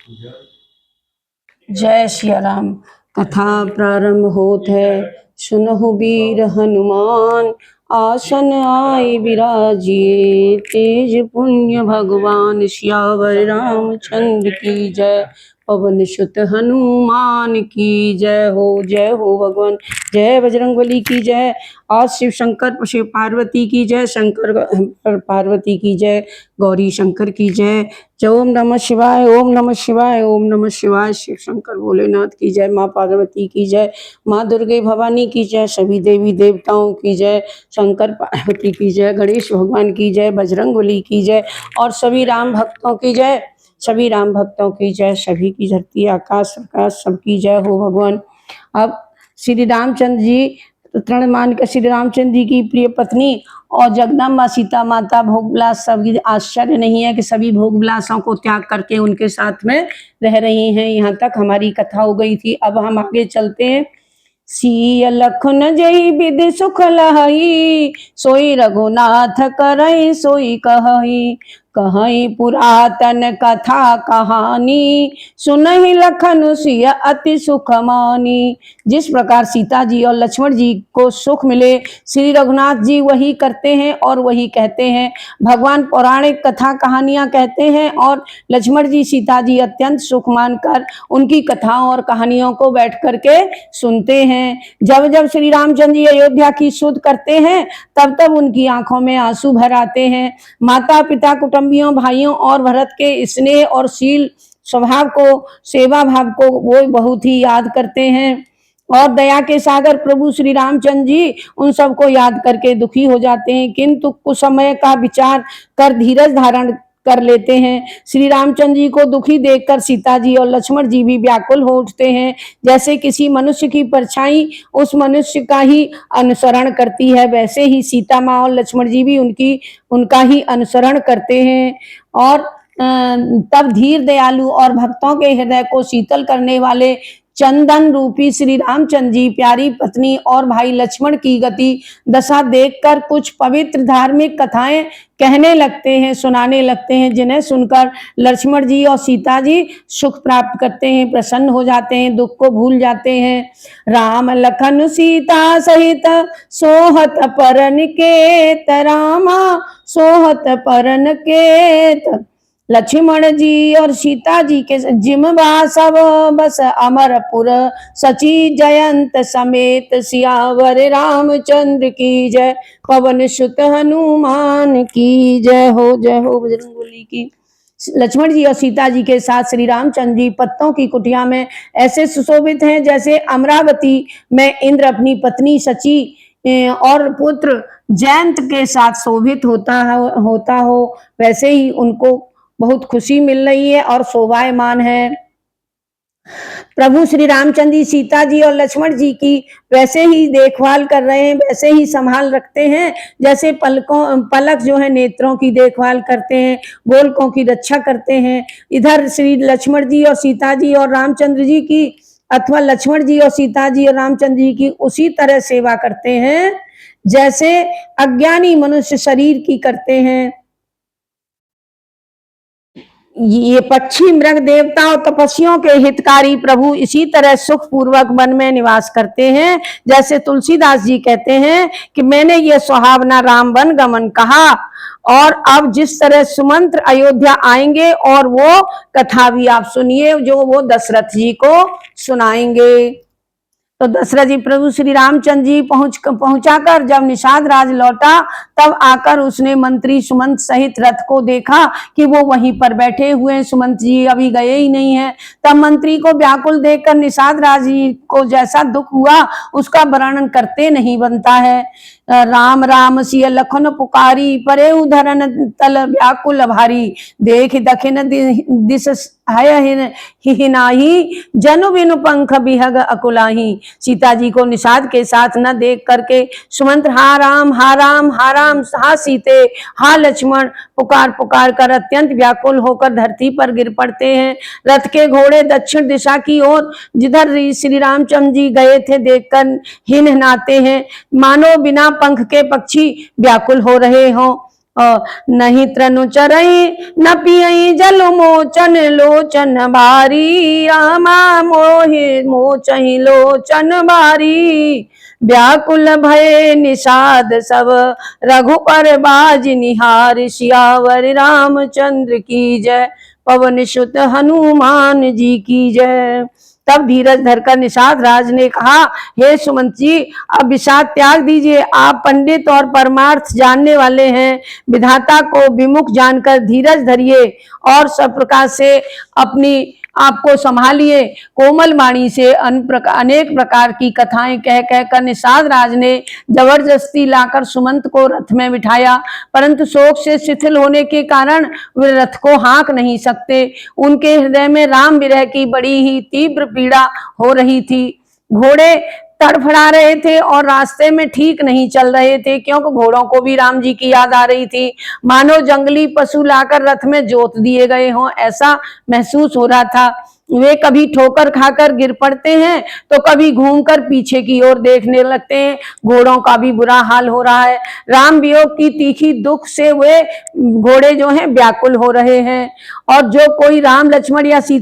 जय सिया राम। कथा प्रारंभ होत है, सुनहु वीर हनुमान, आसन आए विराजिए, तेज पुण्य भगवान सियावर रामचंद्र की जय। पवन सुत हनुमान की जय हो भगवान। जय बजरंगबली की जय। आज शिव शंकर शिव पार्वती की जय, शंकर पार्वती की जय, गौरी शंकर की जय। जय ओम नमः शिवाय, ओम नमः शिवाय, ओम नमः शिवाय। शिव शंकर भोलेनाथ की जय, माँ पार्वती की जय, माँ दुर्गे भवानी की जय, सभी देवी देवताओं की जय, शंकर पार्वती की जय, गणेश भगवान की जय, बजरंगबली की जय और सभी राम भक्तों की जय, सभी राम भक्तों की जय, सभी की धरती आकाश आकाश सबकी जय हो भगवान। अब श्री रामचंद्र जी तृण मान कर श्री रामचंद्र जी की प्रिय पत्नी और जगदम्बा सीता माता भोग विलास, सभी आश्चर्य नहीं है कि सभी भोग विलासों को त्याग करके उनके साथ में रह रही हैं। यहाँ तक हमारी कथा हो गई थी। अब हम आगे चलते हैं। सिय लखन जय विधि सुख लहई, सोई रघुनाथ करई सोई कहई, कहई पुरातन कथा कहानी, सुनहि लखन सिय अति सुख मानी। जिस प्रकार सीता जी और लक्ष्मण जी को सुख मिले, श्री रघुनाथ जी वही करते हैं और वही कहते हैं। भगवान पौराणिक कथा कहानियां कहते हैं और लक्ष्मण जी सीता जी अत्यंत सुख मानकर उनकी कथाओं और कहानियों को बैठ करके सुनते हैं। जब जब श्री रामचंद्र जी अयोध्या की सुध करते हैं, तब तब उनकी आंखों में आंसू भर आते हैं। माता पिता कुटुंबियों भाइयों और भरत के स्नेह और शील स्वभाव को, सेवा भाव को वो बहुत ही याद करते हैं और दया के सागर प्रभु श्री रामचंद्र जी उन सबको याद करके दुखी हो जाते हैं, किंतु कुछ समय का विचार कर धीरज धारण कर लेते हैं। श्री रामचंद्र जी को दुखी देखकर सीता जी और लक्ष्मण जी भी व्याकुल हो उठते हैं। जैसे किसी मनुष्य की परछाई उस मनुष्य का ही अनुसरण करती है, वैसे ही सीता माँ और लक्ष्मण जी भी उनका ही अनुसरण करते हैं। और तब धीर दयालु और भक्तों के हृदय को शीतल करने वाले चंदन रूपी श्री रामचंद्र जी प्यारी पत्नी और भाई लक्ष्मण की गति दशा देखकर कुछ पवित्र धार्मिक कथाएं कहने लगते हैं, सुनाने लगते हैं, जिन्हें सुनकर लक्ष्मण जी और सीता जी सुख प्राप्त करते हैं, प्रसन्न हो जाते हैं, दुख को भूल जाते हैं। राम लखन सीता सहित सोहत परन केत, रामा सोहत परन केत, लक्ष्मण जी और सीता जी के जिमवा सब बस अमरपुर, सची जयंत समेत सियावर रामचंद्र की जय। पवन सुत हनुमान की जय हो बजरंगबली की। लक्ष्मण जी और सीता जी के साथ श्री रामचंद्र जी पत्तों की कुटिया में ऐसे सुशोभित हैं जैसे अमरावती में इंद्र अपनी पत्नी सची और पुत्र जयंत के साथ शोभित होता हो, वैसे ही उनको बहुत खुशी मिल रही है और शोभायमान है। प्रभु श्री रामचंद्र जी सीता जी और लक्ष्मण जी की वैसे ही देखभाल कर रहे हैं, वैसे ही संभाल रखते हैं जैसे पलक जो है नेत्रों की देखभाल करते हैं, गोलकों की रक्षा करते हैं। इधर श्री लक्ष्मण जी और सीता जी और रामचंद्र जी की अथवा लक्ष्मण जी और सीता जी और रामचंद्र जी की उसी तरह सेवा करते हैं जैसे अज्ञानी मनुष्य शरीर की करते हैं। ये पक्षी मृग देवता और तपस्वियों के हितकारी प्रभु इसी तरह सुख पूर्वक वन में निवास करते हैं। जैसे तुलसीदास जी कहते हैं कि मैंने ये सुहावना राम वन गमन कहा, और अब जिस तरह सुमंत्र अयोध्या आएंगे और वो कथा भी आप सुनिए जो वो दशरथ जी को सुनाएंगे। तो दशरथ जी प्रभु श्री रामचंद्र जी पहुंचाकर जब निषाद राज लौटा, तब आकर उसने मंत्री सुमंत सहित रथ को देखा कि वो वहीं पर बैठे हुए हैं, सुमंत जी अभी गए ही नहीं है। तब मंत्री को व्याकुल देखकर निषाद राज जी को जैसा दुख हुआ उसका वर्णन करते नहीं बनता है। राम राम सिय लखन पुकारी, परे उधरन तल व्याकुल भारी, देख दखिन दिस हिनाही, जनु बिनु पंख बिहग अकुलाही। सीता जी को निषाद के साथ न देख करके सुमंत्र हा राम हा राम हा राम हा सीते हा लक्ष्मण पुकार पुकार कर अत्यंत व्याकुल होकर धरती पर गिर पड़ते हैं। रथ के घोड़े दक्षिण दिशा की ओर जिधर श्री रामचंद्र जी गए थे देखकर हिनहिनाते हैं, मानो बिना पंख के पक्षी व्याकुल हो रहे हों। नहीं त्रनु चरई न पियई जल मोचन लोचन बारी रामा मोहि मोचहि लोचन बारी व्याकुल भय निषाद सब रघुपर बाज निहार सियावर रामचंद्र की जय पवन सुत हनुमान जी की जय। तब धीरज धरकर निषाद राज ने कहा, हे सुमंत जी, अब विषाद त्याग दीजिए। आप पंडित और परमार्थ जानने वाले हैं, विधाता को विमुख जानकर धीरज धरिए और सब प्रकार से अपनी आपको संभालिए। कोमल वाणी से अनेक प्रकार की कथाएं कह कहकर निषाद राज ने जबरदस्ती लाकर सुमंत को रथ में बिठाया, परंतु शोक से शिथिल होने के कारण वे रथ को हाँक नहीं सकते। उनके हृदय में राम विरह की बड़ी ही तीव्र पीड़ा हो रही थी। घोड़े तड़फड़ा रहे थे और रास्ते में ठीक नहीं चल रहे थे, क्योंकि घोड़ों को भी राम जी की याद आ रही थी। मानो जंगली पशु लाकर रथ में जोत दिए गए हों, ऐसा महसूस हो रहा था। वे कभी ठोकर खाकर गिर पड़ते हैं तो कभी घूमकर पीछे की ओर देखने लगते हैं। घोड़ों का भी बुरा हाल हो रहा है। राम वियोग की तीखी दुख से वे घोड़े जो हैं व्याकुल हो रहे हैं। और जो कोई राम लक्ष्मण या सीता